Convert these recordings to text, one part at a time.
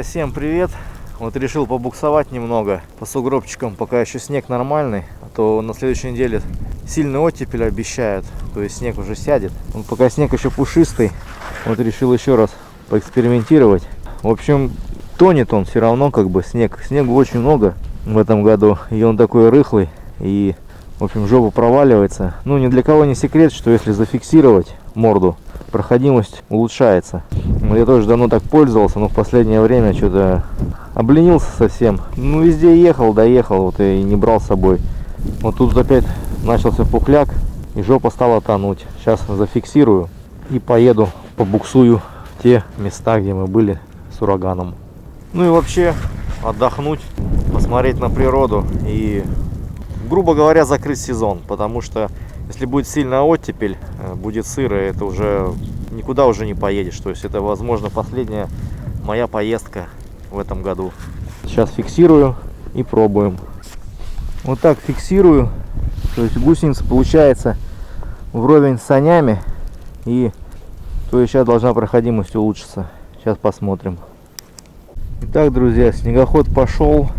Всем привет! Вот решил побуксовать немного по сугробчикам, пока еще снег нормальный, а то на следующей неделе сильный оттепель обещают, то есть снег уже сядет. Вот пока снег еще пушистый, вот решил еще раз поэкспериментировать. В общем, тонет он все равно, как бы снегу очень много в этом году, и он такой рыхлый, и в общем жопа проваливается. Ну, ни для кого не секрет, что если зафиксировать морду, проходимость улучшается. Я тоже давно так пользовался, но в последнее время что-то обленился совсем. Ну, везде ехал, доехал, вот и не брал с собой. Вот тут опять начался пухляк, и жопа стала тонуть. Сейчас зафиксирую и поеду, побуксую в те места, где мы были с ураганом. Ну и вообще отдохнуть, посмотреть на природу и, грубо говоря, закрыть сезон, потому что если будет сильная оттепель, будет сыро, это уже никуда уже не поедешь. То есть это, возможно, последняя моя поездка в этом году. Сейчас фиксирую и пробуем. Вот так фиксирую. То есть гусеница получается вровень с санями, и то есть сейчас должна проходимость улучшиться. Сейчас посмотрим. Итак, друзья, снегоход пошел,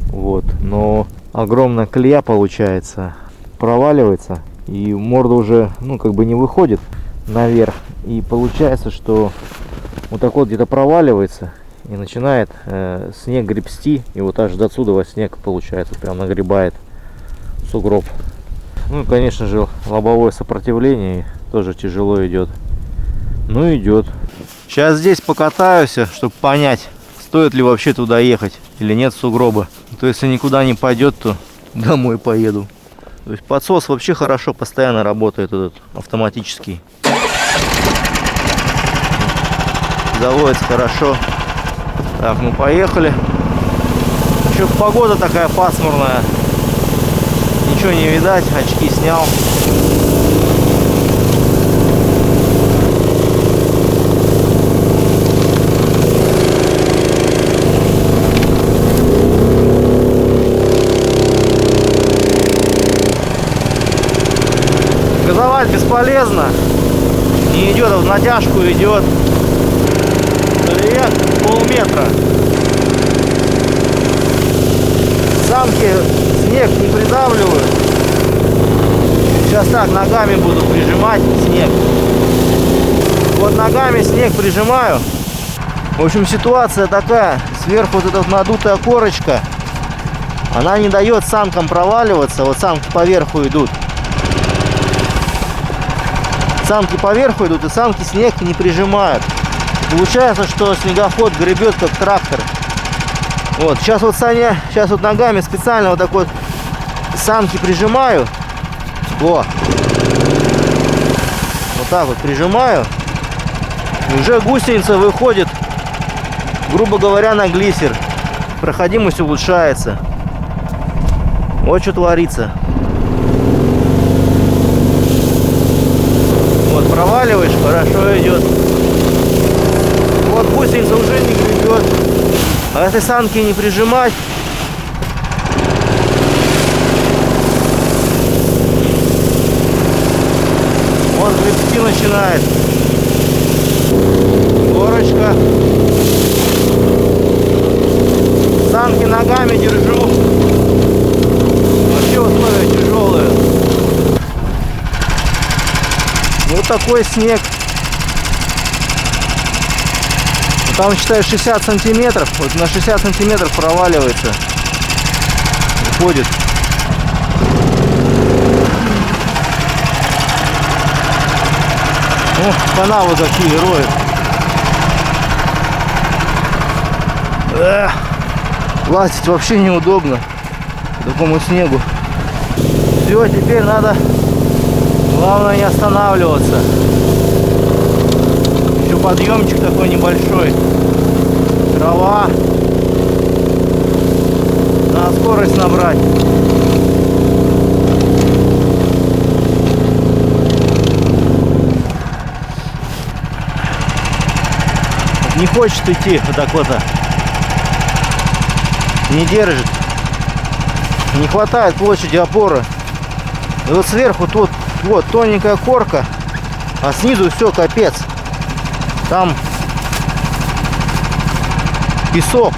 вот, но огромная колея получается, проваливается. И морда уже, ну, как бы не выходит наверх. И получается, что вот так вот где-то проваливается и начинает снег гребсти. И вот аж до отсюда снег, получается, прям нагребает сугроб. Ну и, конечно же, лобовое сопротивление тоже тяжело идет. Ну, идет. Сейчас здесь покатаюсь, чтобы понять, стоит ли вообще туда ехать или нет сугроба. То есть, если никуда не пойдет, то домой поеду. То есть подсос вообще хорошо, постоянно работает этот автоматический. Заводится хорошо. Так, ну поехали. Еще погода такая пасмурная. Ничего не видать, очки снял. Газовать бесполезно, не идет, а в натяжку идет. Полметра. Самки снег не придавливают. Сейчас так ногами буду прижимать снег. Вот ногами снег прижимаю. В общем, ситуация такая. Сверху вот эта надутая корочка, она не дает самкам проваливаться. Вот самки поверху идут. Самки поверху идут, и самки снег не прижимают. Получается, что снегоход гребет как трактор. Вот, сейчас вот Саня, сейчас вот ногами специально вот так вот самки прижимаю. Вот так вот прижимаю. И уже гусеница выходит, грубо говоря, на глиссер. Проходимость улучшается. Вот что творится. Вот проваливаешь, хорошо идет. Вот гусеница уже не гребет. А если санки не прижимать, вот гребсти начинает. Горочка. Санки ногами держу. Вообще условия тяжелые. Вот такой снег. Там, считаю, 60 сантиметров. Вот на 60 сантиметров проваливается. Уходит. Ох, канавы какие роют. Лазить вообще неудобно по такому снегу. Все, теперь надо, главное, не останавливаться. Еще подъемчик такой небольшой. Трава. Надо скорость набрать. Не хочет идти вот так вот. Не держит. Не хватает площади опоры. И вот сверху тут вот тоненькая корка, а снизу все капец. Там песок.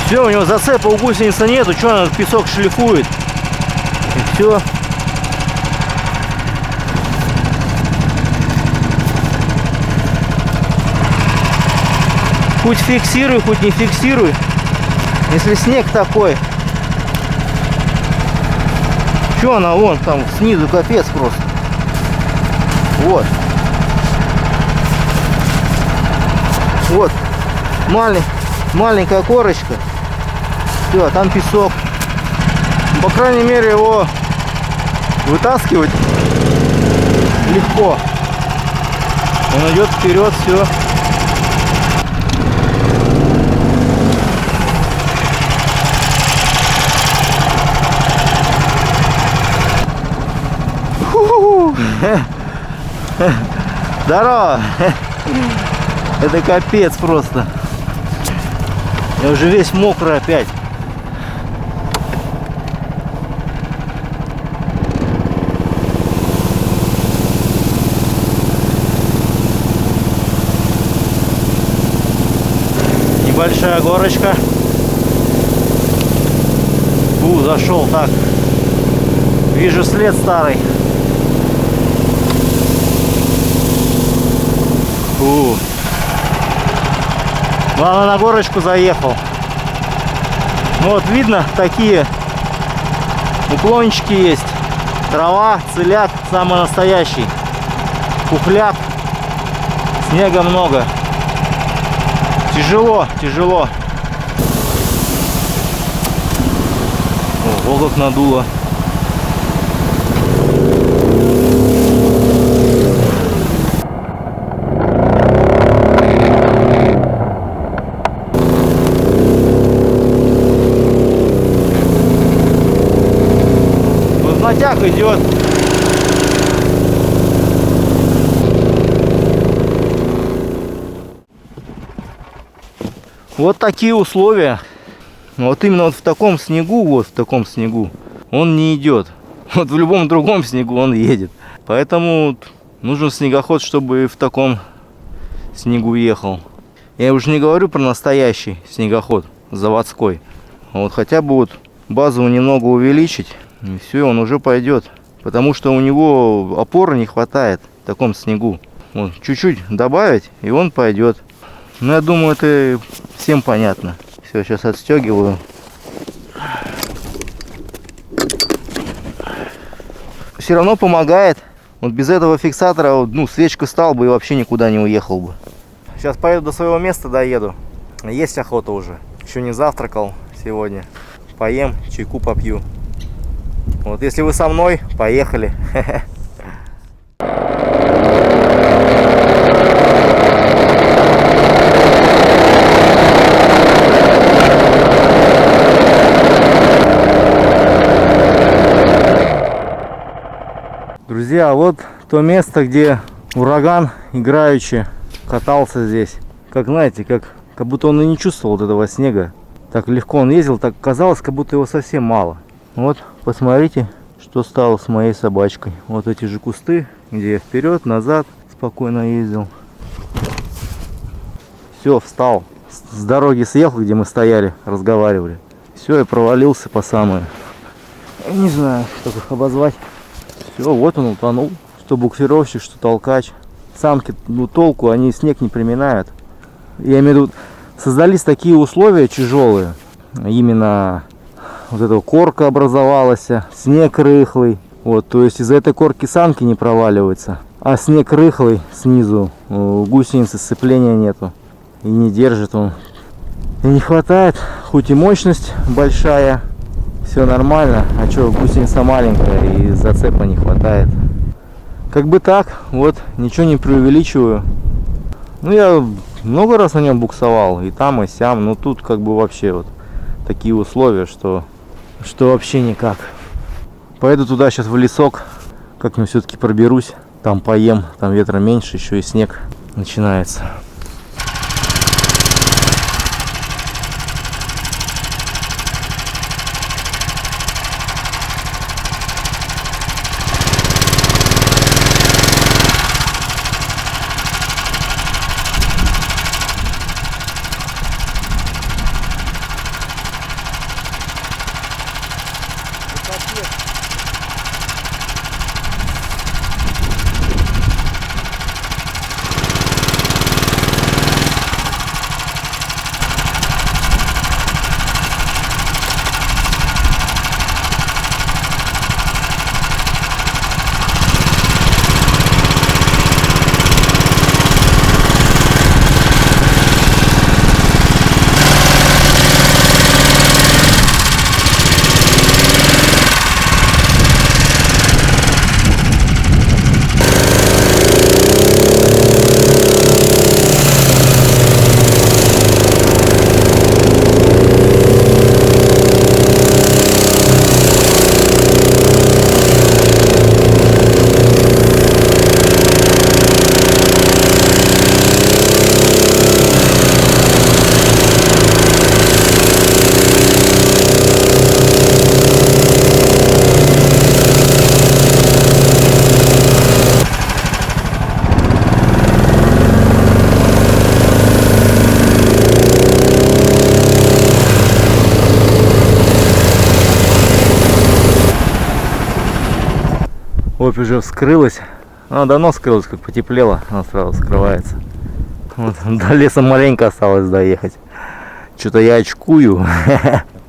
Все, у него зацепа у гусеницы нету, что она песок шлифует. И все. Хоть фиксируй, хоть не фиксируй. Если снег такой. Что она вон там снизу капец просто. Вот. Вот. Маленькая корочка. Все, там песок. По крайней мере, его вытаскивать легко. Он идет вперед, все. Здорово. Это капец просто. Я уже весь мокрый опять. Небольшая горочка. Зашел так. Вижу след старый. Ладно, на горочку заехал. Ну вот видно, такие уклончики есть. Трава, целяк самый настоящий. Пухляк. Снега много. Тяжело, тяжело. Ого, как надуло. Натяг идет. Вот такие условия. Вот именно вот в таком снегу, вот в таком снегу он не идет. Вот в любом другом снегу он едет. Поэтому нужен снегоход, чтобы в таком снегу ехал. Я уже не говорю про настоящий снегоход, заводской. А вот хотя бы вот базу немного увеличить, и все, он уже пойдет. Потому что у него опоры не хватает в таком снегу. Вот, чуть-чуть добавить, и он пойдет. Ну, я думаю, это всем понятно. Все, сейчас отстегиваю. Все равно помогает. Вот без этого фиксатора, ну, свечка стал бы и вообще никуда не уехал бы. Сейчас поеду до своего места, доеду. Есть охота уже. Еще не завтракал сегодня. Поем, чайку попью. Вот если вы со мной, поехали. Друзья, вот то место, где ураган играючи катался здесь. Как знаете, как будто он и не чувствовал вот этого снега. Так легко он ездил, так казалось, как будто его совсем мало. Вот, посмотрите, что стало с моей собачкой. Вот эти же кусты, где я вперед, назад спокойно ездил. Все, встал. С дороги съехал, где мы стояли, разговаривали. Все, я провалился по самое. Я не знаю, как их обозвать. Все, вот он утонул. Что буксировщик, что толкач. Самки, ну, толку, они снег не приминают. Я имею в виду, создались такие условия тяжелые. Именно вот эта корка образовалась, снег рыхлый. Вот, то есть из-за этой корки самки не проваливаются. А снег рыхлый снизу, у гусеницы сцепления нету. И не держит он. И не хватает, хоть и мощность большая, все нормально. А что, гусеница маленькая и зацепа не хватает. Как бы так, вот, ничего не преувеличиваю. Ну, я много раз на нем буксовал, и там, и сям. Но тут как бы вообще вот такие условия, что вообще никак. Поеду туда сейчас в лесок, Как-нибудь все-таки проберусь. Там поем, там ветра меньше, еще и снег начинается. Опь уже вскрылась. Она давно скрылась, как потеплело, она сразу скрывается. Вот, до леса маленько осталось доехать. Что-то я очкую.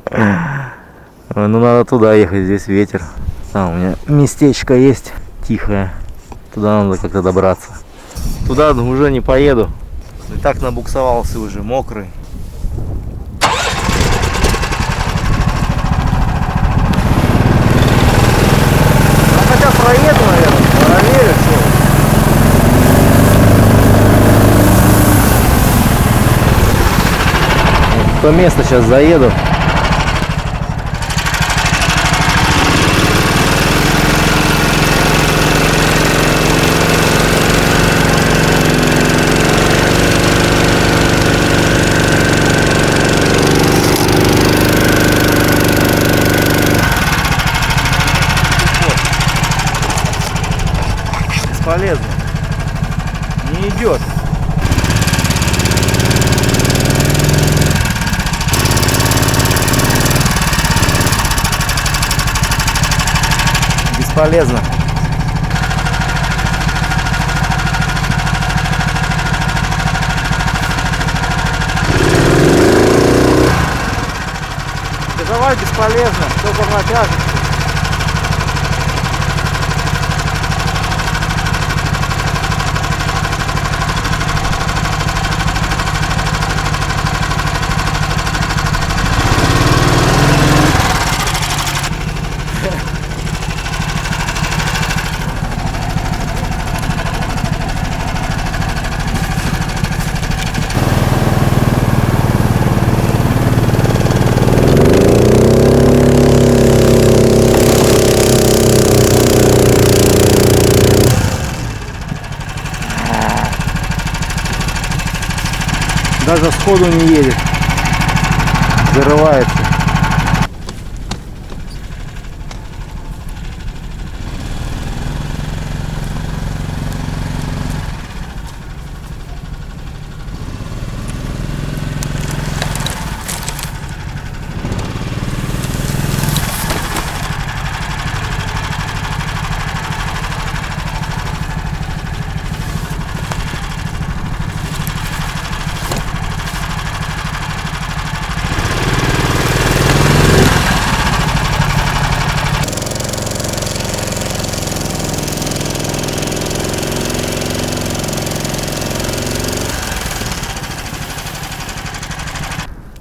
Ну надо туда ехать, здесь ветер. Там у меня местечко есть тихое. Туда надо как-то добраться. Туда уже не поеду. И так набуксовался уже, мокрый. Хотя проеду, наверное, проверю, что. В то место сейчас заеду. Бесполезно. Не идет. Бесполезно. Газовать бесполезно, только на тяжести. Даже сходу не едет, зарывается.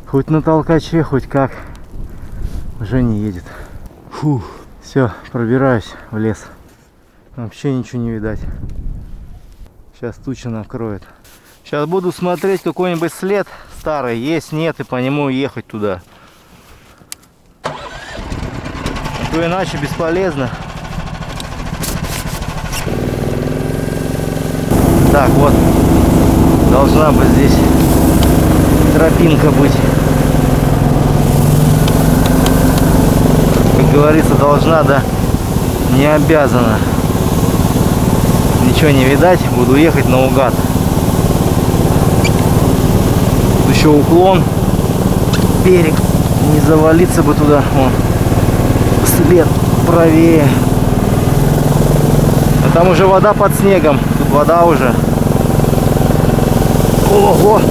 Хоть на толкаче, хоть как, уже не едет. Фух, все, пробираюсь в лес. Вообще ничего не видать. Сейчас туча накроет. Сейчас буду смотреть какой-нибудь след старый, есть, нет, и по нему ехать туда. А то иначе бесполезно. Так, вот должна быть здесь тропинка быть. Как говорится, должна, да, не обязана. Ничего не видать, буду ехать наугад. Тут еще уклон, берег, не завалиться бы туда. Вон, след правее. А там уже вода под снегом, тут вода уже. Ого!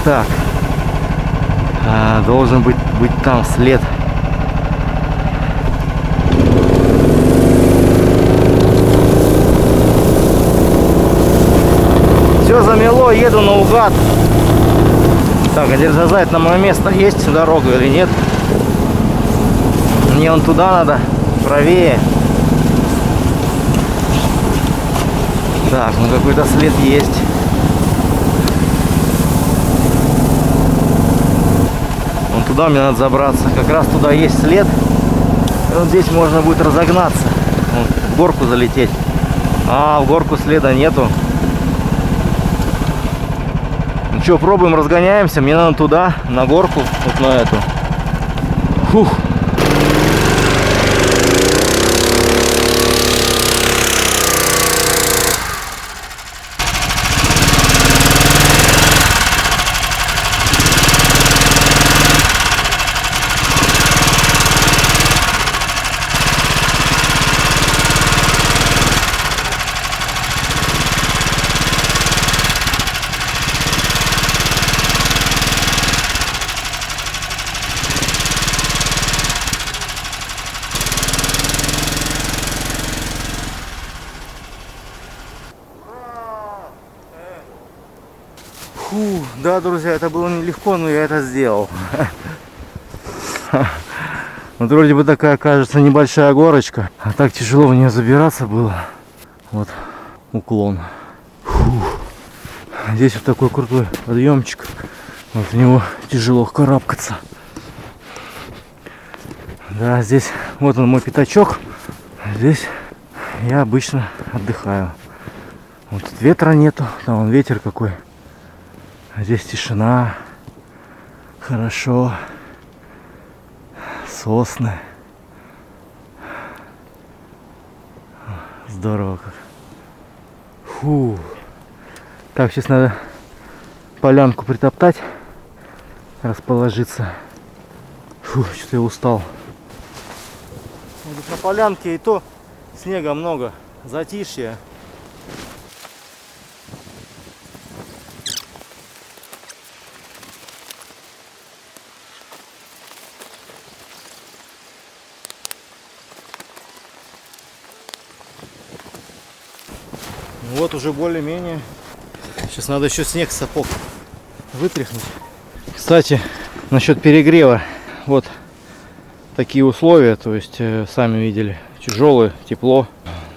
Так. Должен быть там след. Все замело, еду наугад. Так, а дерзазайт на мое место есть дорога или нет? Мне вон туда надо, правее. Так, ну какой-то след есть. Вон туда мне надо забраться. Как раз туда есть след. И вот здесь можно будет разогнаться. Вон, в горку залететь. А, в горку следа нету. Ну что, пробуем, разгоняемся. Мне надо туда, на горку, вот на эту. Фух. Фу, да, друзья, это было нелегко, но я это сделал. Вот вроде бы такая, кажется, небольшая горочка, а так тяжело в нее забираться было. Вот уклон. Фу. Здесь вот такой крутой подъемчик. Вот в него тяжело карабкаться. Да, здесь вот он мой пятачок. Здесь я обычно отдыхаю. Вот тут ветра нету, там вон ветер какой. Здесь тишина, хорошо, сосны, здорово как. Фу. Так, сейчас надо полянку притоптать, расположиться. Фу, что-то я устал. Вот на полянке и то снега много, затишье. Вот уже более-менее. Сейчас надо еще снег с сапог вытряхнуть. Кстати, насчет перегрева. Вот такие условия. То есть, сами видели, тяжелое, тепло.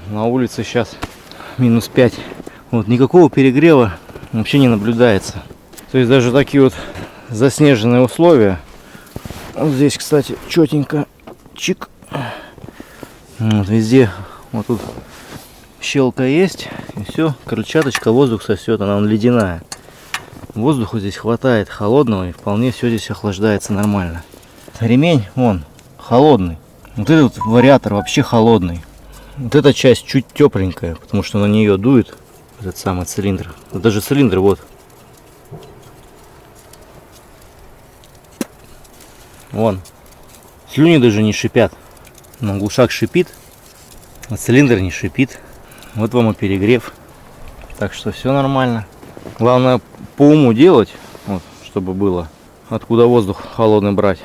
На улице сейчас минус 5. Вот никакого перегрева вообще не наблюдается. То есть даже такие вот заснеженные условия. Вот здесь, кстати, четенько. Чик. Вот везде. Вот тут щелка есть, и все, крыльчаточка, воздух сосет, она ледяная. Воздуха здесь хватает холодного, и вполне все здесь охлаждается нормально. Ремень, вон, холодный. Вот этот вариатор вообще холодный. Вот эта часть чуть тепленькая, потому что на нее дует этот самый цилиндр. Вот даже цилиндр, вот. Вон, слюни даже не шипят. Но глушак шипит, а цилиндр не шипит. Вот вам и перегрев. Так что все нормально. Главное по уму делать, вот, чтобы было откуда воздух холодный брать.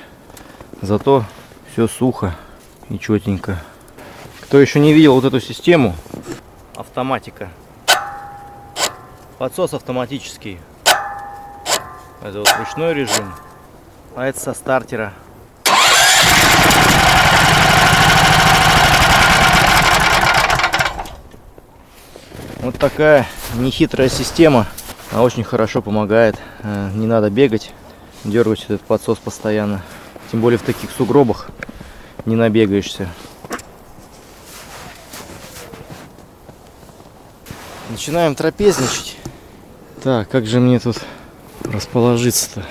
Зато все сухо и четенько. Кто еще не видел вот эту систему, автоматика. Подсос автоматический. Это вот ручной режим, а это со стартера. Вот такая нехитрая система. Она очень хорошо помогает. Не надо бегать, дергать этот подсос постоянно. Тем более в таких сугробах не набегаешься. Начинаем трапезничать. Так, как же мне тут расположиться-то?